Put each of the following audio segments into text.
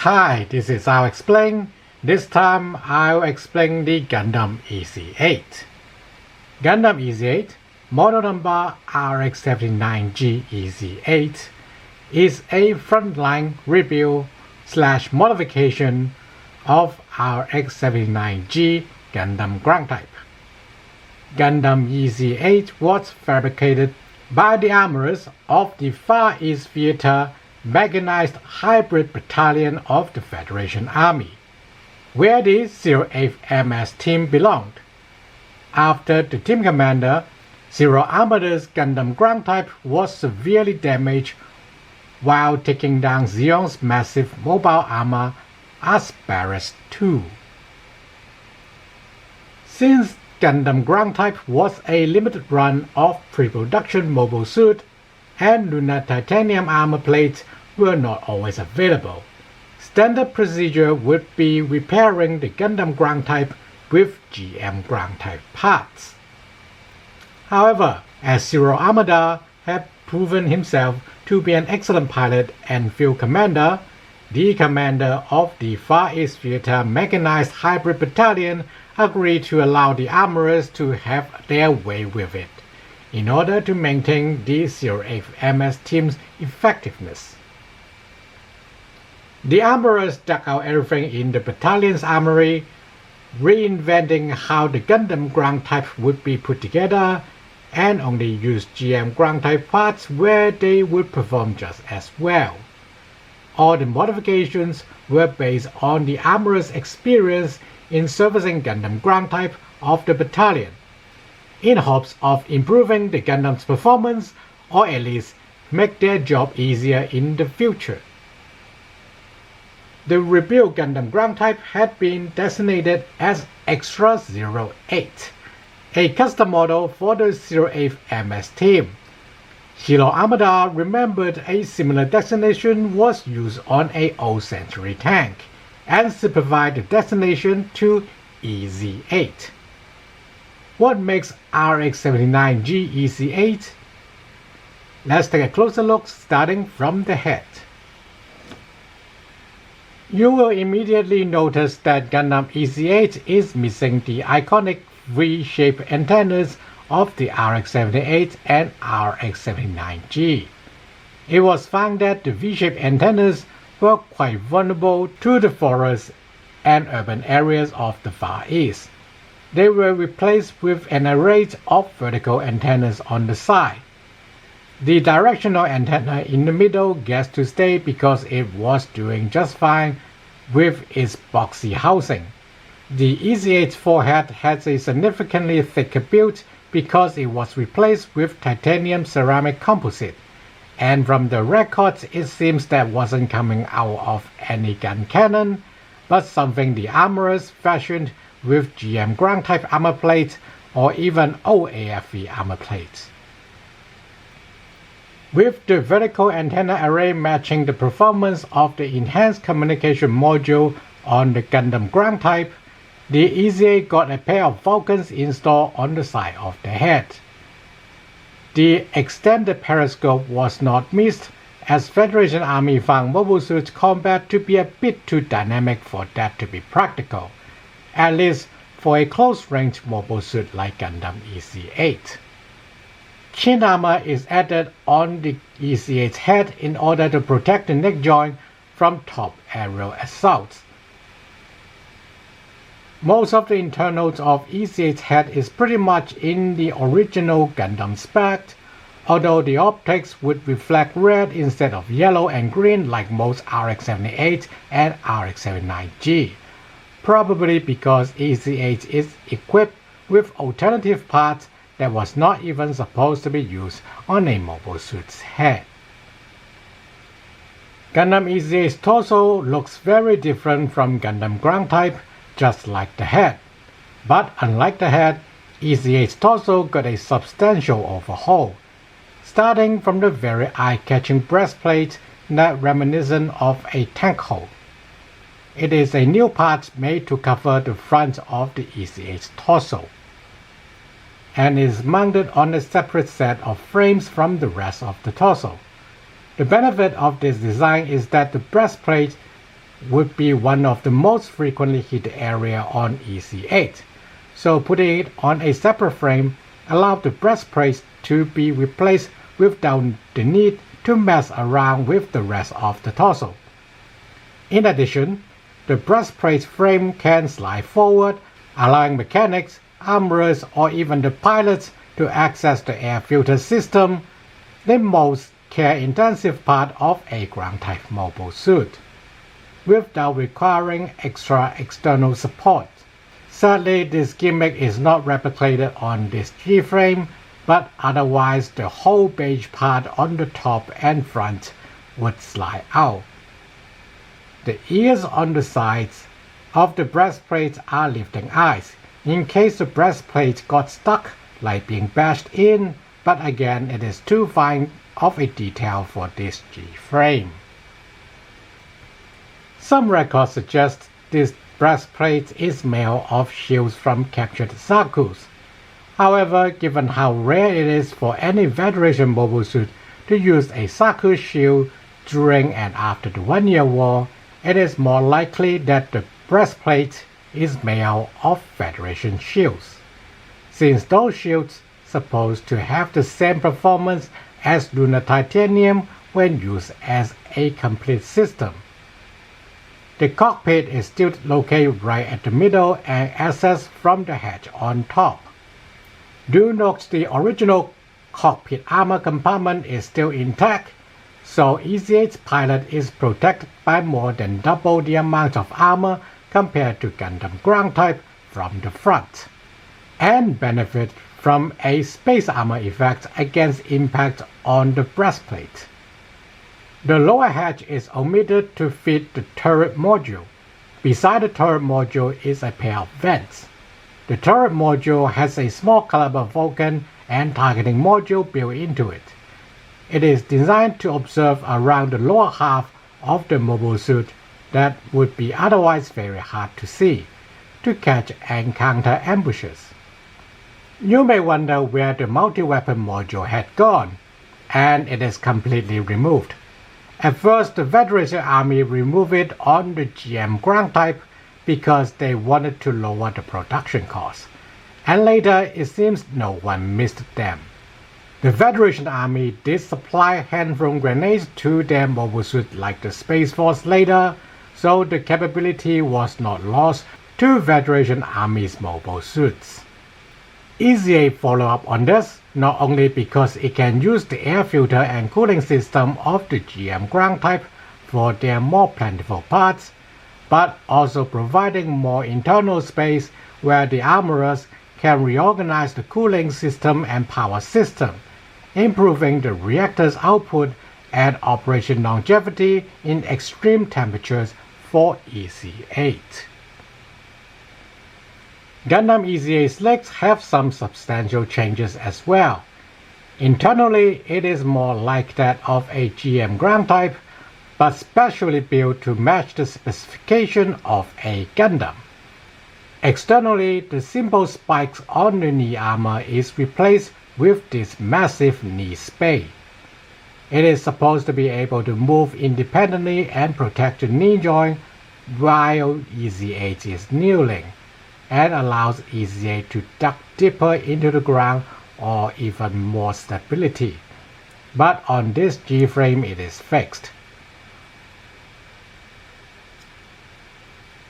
Hi, this is I'll Explain. This time I'll explain the Gundam Ez8. Gundam Ez8, model number RX-79G Ez8, is a frontline rebuild/modification of RX-79G Gundam ground type. Gundam Ez8 was fabricated by the armorers of the Far East Theater Mechanized Hybrid Battalion of the Federation Army, where the 08th MS team belonged. After the team commander, Zero Armada's Gundam ground type was severely damaged while taking down Zeon's massive mobile armor Asparus II. Since Gundam ground type was a limited run of pre-production mobile suit, and lunar titanium armor plates were not always available, standard procedure would be repairing the Gundam ground type with GM ground type parts. However, as Zero Armada had proven himself to be an excellent pilot and field commander, the commander of the Far East Theater Mechanized Hybrid Battalion agreed to allow the armorers to have their way with it, in order to maintain the 08th MS team's effectiveness. The armorers dug out everything in the battalion's armory, reinventing how the Gundam ground type would be put together, and only used GM ground type parts where they would perform just as well. All the modifications were based on the armorers' experience in servicing Gundam ground type of the battalion, in hopes of improving the Gundam's performance, or at least make their job easier in the future. The rebuilt Gundam ground type had been designated as Extra 08, a custom model for the 08th MS team. Zero Armada remembered a similar designation was used on an old Century tank, and simplified the designation to Ez8. What makes RX-79G Ez8? Let's take a closer look starting from the head. You will immediately notice that Gundam Ez8 is missing the iconic V-shaped antennas of the RX-78 and RX-79G. It was found that the V-shaped antennas were quite vulnerable to the forests and urban areas of the Far East. They were replaced with an array of vertical antennas on the side. The directional antenna in the middle gets to stay because it was doing just fine with its boxy housing. The Ez8's forehead has a significantly thicker build because it was replaced with titanium ceramic composite, and from the records it seems that wasn't coming out of any gun cannon, but something the armorers fashioned with GM ground type armor plates or even OAFE armor plates. With the vertical antenna array matching the performance of the enhanced communication module on the Gundam ground type, the Ez8 got a pair of Falcons installed on the side of the head. The extended periscope was not missed, as Federation Army found mobile suit combat to be a bit too dynamic for that to be practical, at least for a close-range mobile suit like Gundam Ez8. Chin armor is added on the Ez8's head in order to protect the neck joint from top aerial assaults. Most of the internals of Ez8's head is pretty much in the original Gundam spec, although the optics would reflect red instead of yellow and green like most RX-78 and RX-79G, probably because Ez8 is equipped with alternative parts that was not even supposed to be used on a mobile suit's head. Gundam Ez8's torso looks very different from Gundam ground type, just like the head. But unlike the head, Ez8's torso got a substantial overhaul, starting from the very eye-catching breastplate that reminiscent of a tank hull. It is a new part made to cover the front of the Ez8's torso, and is mounted on a separate set of frames from the rest of the torso. The benefit of this design is that the breastplate would be one of the most frequently hit area on Ez8, so putting it on a separate frame allowed the breastplate to be replaced without the need to mess around with the rest of the torso. In addition, the breastplate frame can slide forward, allowing mechanics, armorers, or even the pilots to access the air filter system, the most care-intensive part of a ground-type mobile suit, without requiring extra external support. Sadly, this gimmick is not replicated on this G-frame, but otherwise the whole beige part on the top and front would slide out. The ears on the sides of the breastplate are lifting eyes, in case the breastplate got stuck, like being bashed in, but again it is too fine of a detail for this G-frame. Some records suggest this breastplate is made of shields from captured Zaku's. However, given how rare it is for any Federation mobile suit to use a Zaku shield during and after the One-Year War, it is more likely that the breastplate is made of Federation shields, since those shields supposed to have the same performance as lunar titanium when used as a complete system. The cockpit is still located right at the middle and accessed from the hatch on top. Do note the original cockpit armor compartment is still intact, so Ez8's pilot is protected by more than double the amount of armor compared to Gundam ground type from the front, and benefit from a space armor effect against impact on the breastplate. The lower hatch is omitted to fit the turret module. Beside the turret module is a pair of vents. The turret module has a small caliber Vulcan and targeting module built into it. It is designed to observe around the lower half of the mobile suit that would be otherwise very hard to see, to catch and counter ambushes. You may wonder where the multi-weapon module had gone, and it is completely removed. At first, the Federation Army removed it on the GM ground type because they wanted to lower the production cost, and later it seems no one missed them. The Federation Army did supply hand-thrown grenades to their mobile suit like the Space Force later, so the capability was not lost to Federation Army's mobile suits. Ez8 follow up on this, not only because it can use the air filter and cooling system of the GM ground type for their more plentiful parts, but also providing more internal space where the armorers can reorganize the cooling system and power system, improving the reactor's output and operation longevity in extreme temperatures for Ez8. Gundam Ez8's legs have some substantial changes as well. Internally, it is more like that of a GM ground type, but specially built to match the specification of a Gundam. Externally, the simple spikes on the knee armor is replaced with this massive knee spade. It is supposed to be able to move independently and protect the knee joint while Ez8 is kneeling, and allows Ez8 to duck deeper into the ground or even more stability. But on this G-frame it is fixed.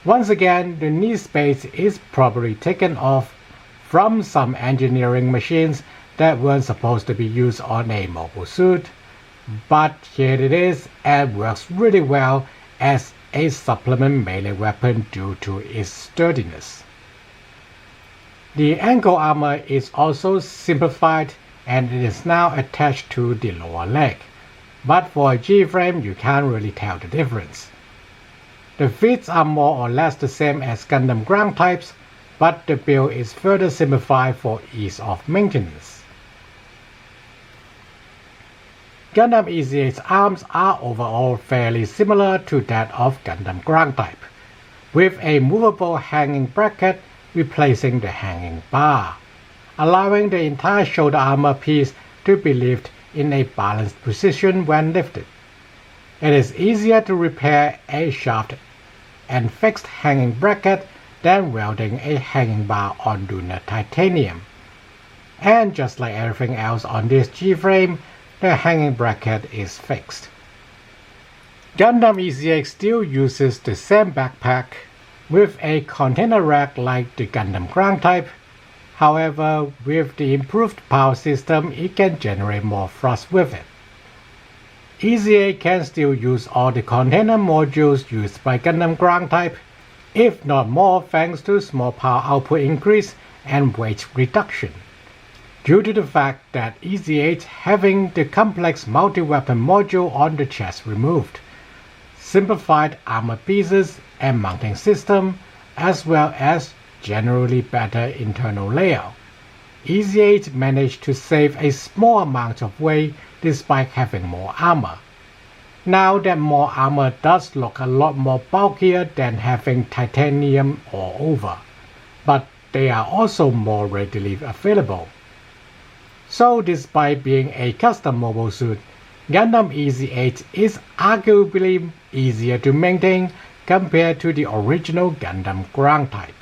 Once again, the knee space is probably taken off from some engineering machines that weren't supposed to be used on a mobile suit, but here it is and works really well as a supplement melee weapon due to its sturdiness. The ankle armor is also simplified and it is now attached to the lower leg, but for a G-frame you can't really tell the difference. The feet are more or less the same as Gundam ground types, but the build is further simplified for ease of maintenance. Gundam Ez8's arms are overall fairly similar to that of Gundam ground type, with a movable hanging bracket replacing the hanging bar, allowing the entire shoulder armor piece to be lifted in a balanced position when lifted. It is easier to repair a shaft and fixed hanging bracket than welding a hanging bar onto the titanium. And just like everything else on this G-frame, the hanging bracket is fixed. Gundam Ez8 still uses the same backpack with a container rack like the Gundam ground type. However, with the improved power system, it can generate more thrust with it. Ez8 can still use all the container modules used by Gundam ground type, if not more, thanks to small power output increase and weight reduction. Due to the fact that Ez8 having the complex multi-weapon module on the chest removed, simplified armor pieces and mounting system, as well as generally better internal layout, Ez8 managed to save a small amount of weight despite having more armor. Now that more armor does look a lot more bulkier than having titanium all over, but they are also more readily available. So despite being a custom mobile suit, Gundam Ez8 is arguably easier to maintain compared to the original Gundam ground type.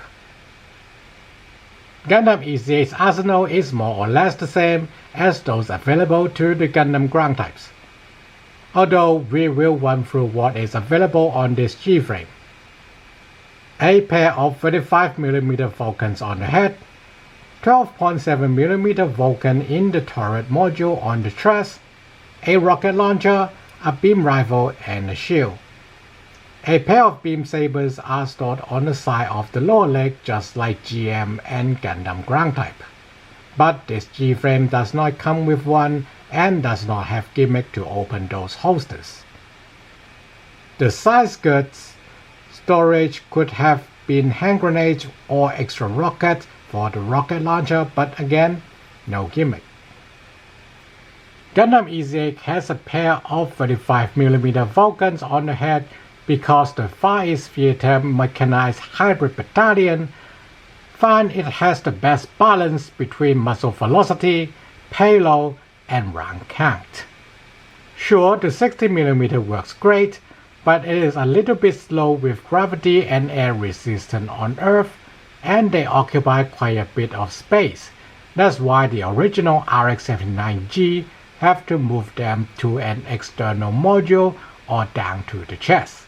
Gundam Ez8's arsenal is more or less the same as those available to the Gundam ground types, although we will run through what is available on this G-frame. A pair of 35mm Vulcans on the head, 12.7mm Vulcan in the turret module on the chest, a rocket launcher, a beam rifle, and a shield. A pair of beam sabers are stored on the side of the lower leg just like GM and Gundam ground type. But this G-frame does not come with one and does not have gimmick to open those holsters. The side skirts storage could have been hand grenades or extra rockets for the rocket launcher, but again, no gimmick. Gundam Ez8 has a pair of 35mm Vulcans on the head because the Far East Theater Mechanized Hybrid Battalion find it has the best balance between muzzle velocity, payload, and round count. Sure, the 60mm works great, but it is a little bit slow with gravity and air resistance on Earth, and they occupy quite a bit of space. That's why the original RX-79G have to move them to an external module or down to the chest.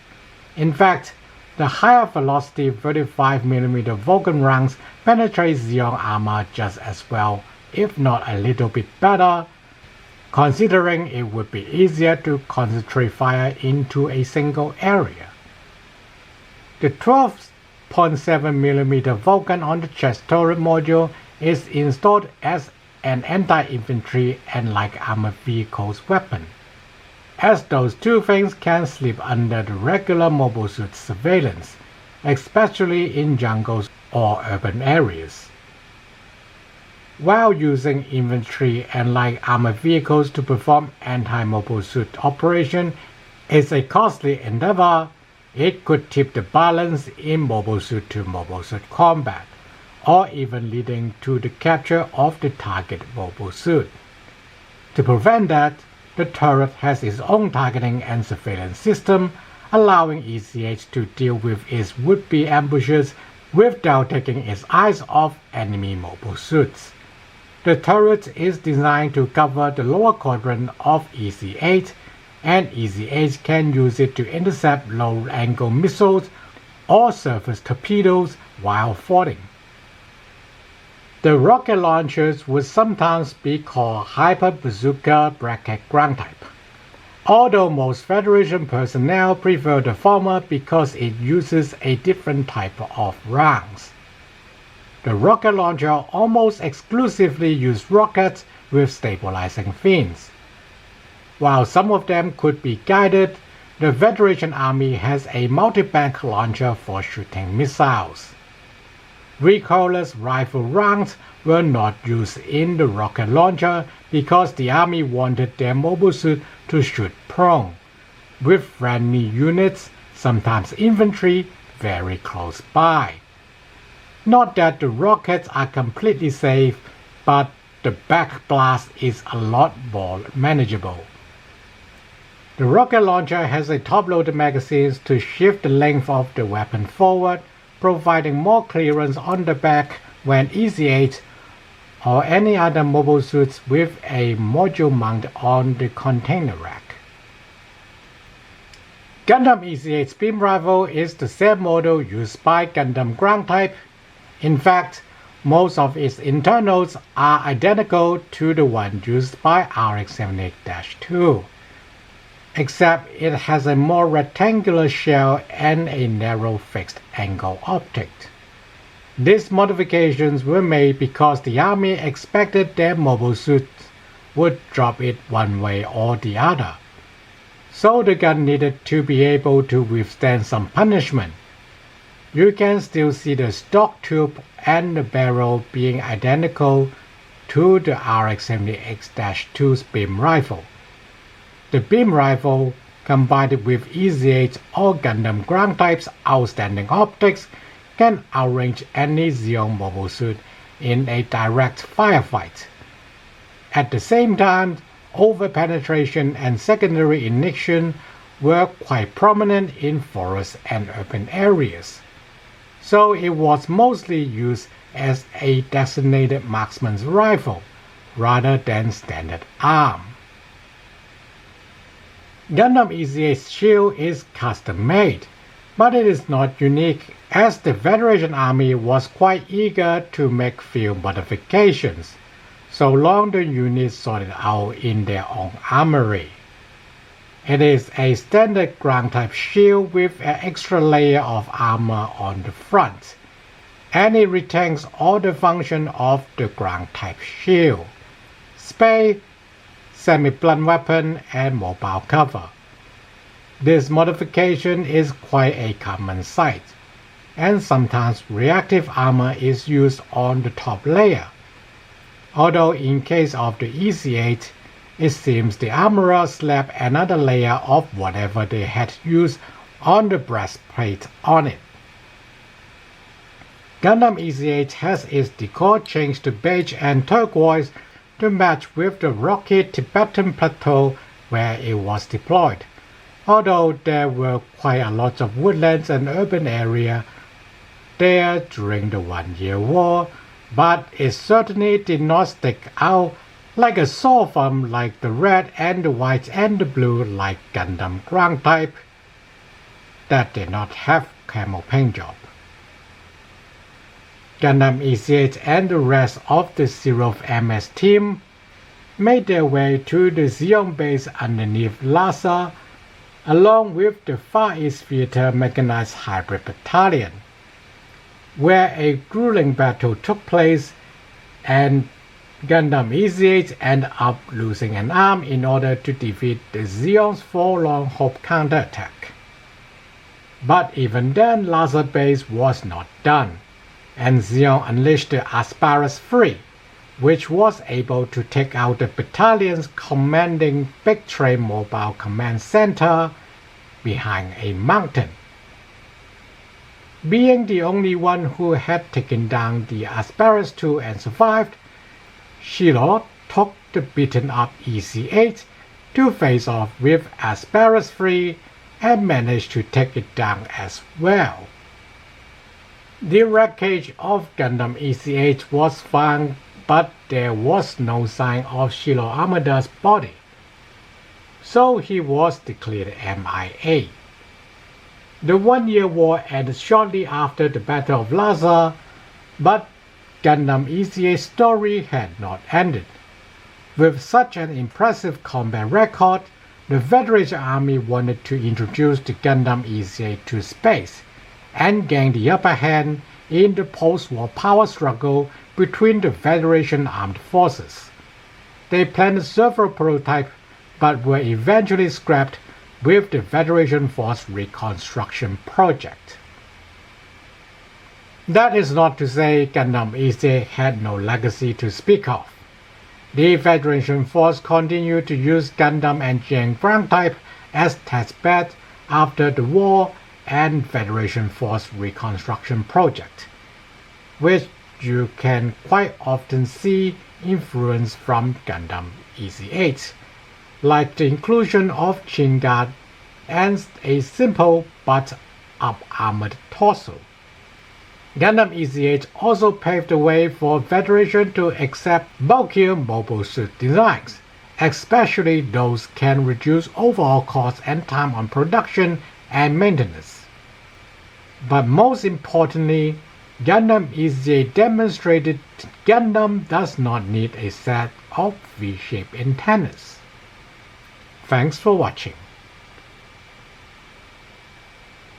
In fact, the higher velocity 35mm Vulcan rounds penetrate Zeon armor just as well, if not a little bit better, considering it would be easier to concentrate fire into a single area. The 12.7mm Vulcan on the chest turret module is installed as an anti-infantry and light armored vehicles weapon, as those two things can slip under the regular mobile suit surveillance, especially in jungles or urban areas. While using infantry and light armored vehicles to perform anti-mobile suit operation is a costly endeavor, it could tip the balance in mobile suit to mobile suit combat, or even leading to the capture of the target mobile suit. To prevent that, the turret has its own targeting and surveillance system, allowing Ez8 to deal with its would-be ambushes without taking its eyes off enemy mobile suits. The turret is designed to cover the lower quadrant of Ez8, and Ez8 can use it to intercept low-angle missiles or surface torpedoes while falling. The rocket launchers would sometimes be called Hyper Bazooka Bracket ground type, although most Federation personnel prefer the former because it uses a different type of rounds. The rocket launcher almost exclusively uses rockets with stabilizing fins. While some of them could be guided, the Federation Army has a multi-bank launcher for shooting missiles. Recoilless rifle rounds were not used in the rocket launcher because the Army wanted their mobile suit to shoot prone, with friendly units, sometimes infantry, very close by. Not that the rockets are completely safe, but the backblast is a lot more manageable. The rocket launcher has a top-loaded magazine to shift the length of the weapon forward, providing more clearance on the back when Ez8 or any other mobile suits with a module mount on the container rack. Gundam Ez8's beam rifle is the same model used by Gundam ground type. In fact, most of its internals are identical to the one used by RX-78-2, except it has a more rectangular shell and a narrow fixed angle optic. These modifications were made because the Army expected their mobile suits would drop it one way or the other, so the gun needed to be able to withstand some punishment. You can still see the stock tube and the barrel being identical to the RX-78-2's beam rifle. The beam rifle, combined with Ez8 or Gundam ground type's outstanding optics, can outrange any Zeon mobile suit in a direct firefight. At the same time, over-penetration and secondary ignition were quite prominent in forests and urban areas, so it was mostly used as a designated marksman's rifle rather than standard arm. Gundam Ez8's shield is custom-made, but it is not unique, as the Federation Army was quite eager to make few modifications, so long the units sorted out in their own armory. It is a standard ground-type shield with an extra layer of armor on the front, and it retains all the functions of the ground-type shield: space, semi-blunt weapon, and mobile cover. This modification is quite a common sight, and sometimes reactive armor is used on the top layer. Although in case of the Ez8, it seems the armorer slapped another layer of whatever they had used on the breastplate on it. Gundam Ez8 has its decor changed to beige and turquoise to match with the rocky Tibetan plateau where it was deployed, although there were quite a lot of woodlands and urban area there during the 1-year war, but it certainly did not stick out like a sore thumb like the red and the white and the blue like Gundam ground type that did not have camo paint job. Gundam Ez8 and the rest of the 0th MS team made their way to the Zeon base underneath Lhasa, along with the Far East Theater Mechanized Hybrid Battalion, where a grueling battle took place, and Gundam Ez8 ended up losing an arm in order to defeat the Zeon's forlorn hope counterattack. But even then, Lhasa base was not done, and Zeon unleashed the Asparus III, which was able to take out the battalion's commanding Big Train Mobile Command Center behind a mountain. Being the only one who had taken down the Asparus II and survived, Shiro took the beaten-up Ez8 to face off with Asparus III and managed to take it down as well. The wreckage of Gundam Ez8 was found, but there was no sign of Shiro Amada's body, so he was declared MIA. The 1-year war ended shortly after the Battle of Lhasa, but Gundam Ez8's story had not ended. With such an impressive combat record, the Federation Army wanted to introduce the Gundam Ez8 to space and gain the upper hand in the post-war power struggle between the Federation armed forces. They planned several prototypes but were eventually scrapped with the Federation Force Reconstruction Project. That is not to say Gundam Ez8 had no legacy to speak of. The Federation Force continued to use Gundam Engineering ground type as testbed after the war and Federation Force Reconstruction Project, which you can quite often see influence from Gundam Ez8, like the inclusion of chin guard and a simple but up-armored torso. Gundam Ez8 also paved the way for Federation to accept bulkier mobile suit designs, especially those can reduce overall cost and time on production and maintenance. But most importantly, Gundam Ez8 demonstrated Gundam does not need a set of V-shaped antennas. Thanks for watching.